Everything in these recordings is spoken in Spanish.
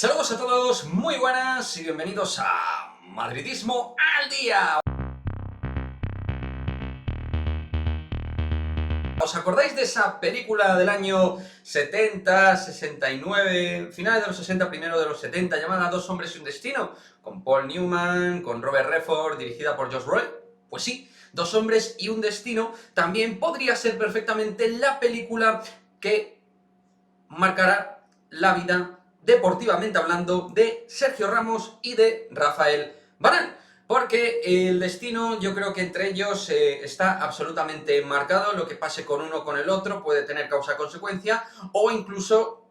Saludos a todos, muy buenas y bienvenidos a Madridismo al Día. ¿Os acordáis de esa película del año 70, 69, finales de los 60, primero de los 70, llamada Dos hombres y un destino? Con Paul Newman, con Robert Redford, dirigida por Josh Brolin. Pues sí, Dos hombres y un destino también podría ser perfectamente la película que marcará la vida, deportivamente hablando, de Sergio Ramos y de Rafael Varane. Porque el destino, yo creo que entre ellos está absolutamente marcado. Lo que pase con uno o con el otro puede tener causa-consecuencia, o incluso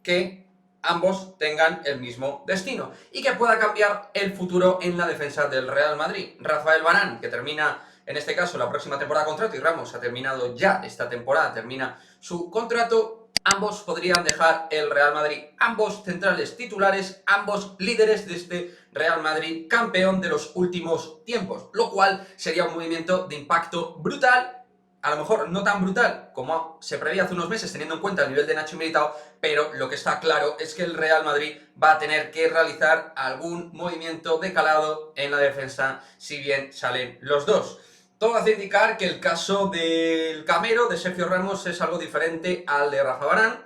que ambos tengan el mismo destino y que pueda cambiar el futuro en la defensa del Real Madrid. Rafael Varane, que termina en este caso la próxima temporada de contrato, y Ramos ha terminado ya esta temporada, termina su contrato. Ambos podrían dejar el Real Madrid, ambos centrales titulares, ambos líderes de este Real Madrid campeón de los últimos tiempos, lo cual sería un movimiento de impacto brutal, a lo mejor no tan brutal como se preveía hace unos meses teniendo en cuenta el nivel de Nacho y Militao, pero lo que está claro es que el Real Madrid va a tener que realizar algún movimiento de calado en la defensa si bien salen los dos. Todo hace indicar que el caso del Camero, de Sergio Ramos, es algo diferente al de Rafa Varane,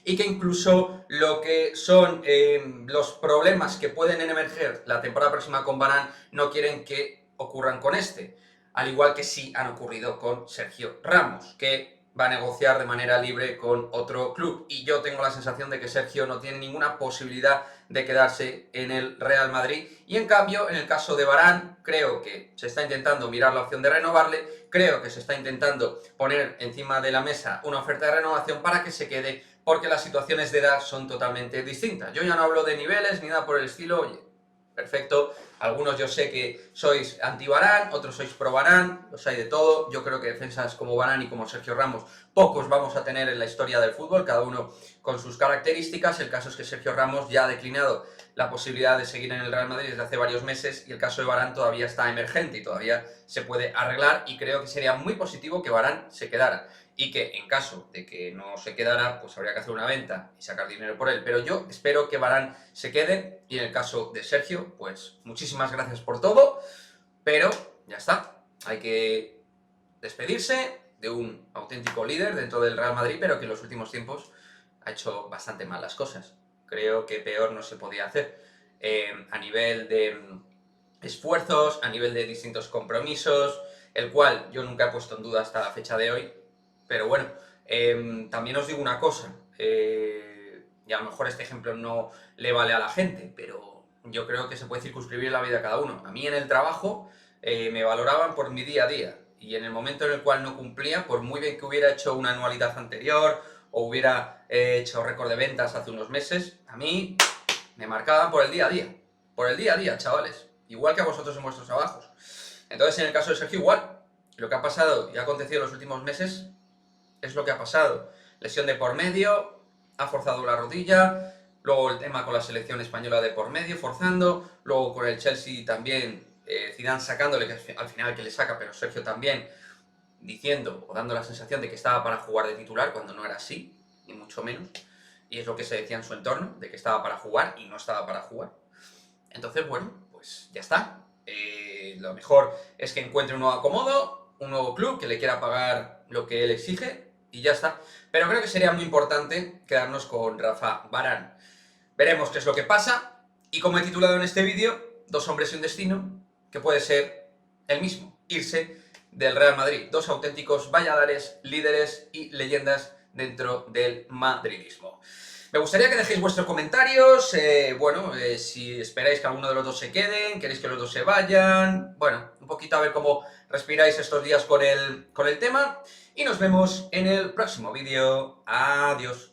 y que incluso lo que son los problemas que pueden emerger la temporada próxima con Varane no quieren que ocurran con este, al igual que sí han ocurrido con Sergio Ramos, que va a negociar de manera libre con otro club, y yo tengo la sensación de que Sergio no tiene ninguna posibilidad de quedarse en el Real Madrid, y en cambio en el caso de Varane creo que se está intentando mirar la opción de renovarle, creo que se está intentando poner encima de la mesa una oferta de renovación para que se quede, porque las situaciones de edad son totalmente distintas. Yo ya no hablo de niveles ni nada por el estilo, oye, perfecto. Algunos yo sé que sois anti-Varane, otros sois pro-Varane, los hay de todo. Yo creo que defensas como Varane y como Sergio Ramos pocos vamos a tener en la historia del fútbol, cada uno con sus características. El caso es que Sergio Ramos ya ha declinado la posibilidad de seguir en el Real Madrid desde hace varios meses, y el caso de Varane todavía está emergente y todavía se puede arreglar, y creo que sería muy positivo que Varane se quedara, y que en caso de que no se quedara, pues habría que hacer una venta y sacar dinero por él. Pero yo espero que Varane se quede, y en el caso de Sergio, pues muchísimas gracias por todo, pero ya está. Hay que despedirse de un auténtico líder dentro del Real Madrid, pero que en los últimos tiempos ha hecho bastante mal las cosas. Creo que peor no se podía hacer. A nivel de esfuerzos, a nivel de distintos compromisos, el cual yo nunca he puesto en duda hasta la fecha de hoy. Pero bueno, también os digo una cosa, y a lo mejor este ejemplo no le vale a la gente, pero yo creo que se puede circunscribir la vida de cada uno. A mí en el trabajo me valoraban por mi día a día, y en el momento en el cual no cumplía, por muy bien que hubiera hecho una anualidad anterior o hubiera hecho récord de ventas hace unos meses, a mí me marcaban por el día a día, chavales, igual que a vosotros en vuestros trabajos. Entonces en el caso de Sergio igual, lo que ha pasado y ha acontecido en los últimos meses es lo que ha pasado. Lesión de por medio, ha forzado la rodilla, luego el tema con la selección española de por medio, forzando, luego con el Chelsea también, Zidane sacándole, que al final que le saca, pero Sergio también diciendo o dando la sensación de que estaba para jugar de titular, cuando no era así, ni mucho menos, y es lo que se decía en su entorno, de que estaba para jugar y no estaba para jugar. Entonces, bueno, pues ya está. Lo mejor es que encuentre un nuevo acomodo, un nuevo club que le quiera pagar lo que él exige, y ya está. Pero creo que sería muy importante quedarnos con Rafa Varane. Veremos qué es lo que pasa, y como he titulado en este vídeo, Dos hombres y un destino, que puede ser el mismo, irse del Real Madrid. Dos auténticos Valladares, líderes y leyendas dentro del madridismo. Me gustaría que dejéis vuestros comentarios, si esperáis que alguno de los dos se queden, queréis que los dos se vayan, bueno, un poquito a ver cómo respiráis estos días con el tema, y nos vemos en el próximo vídeo. Adiós.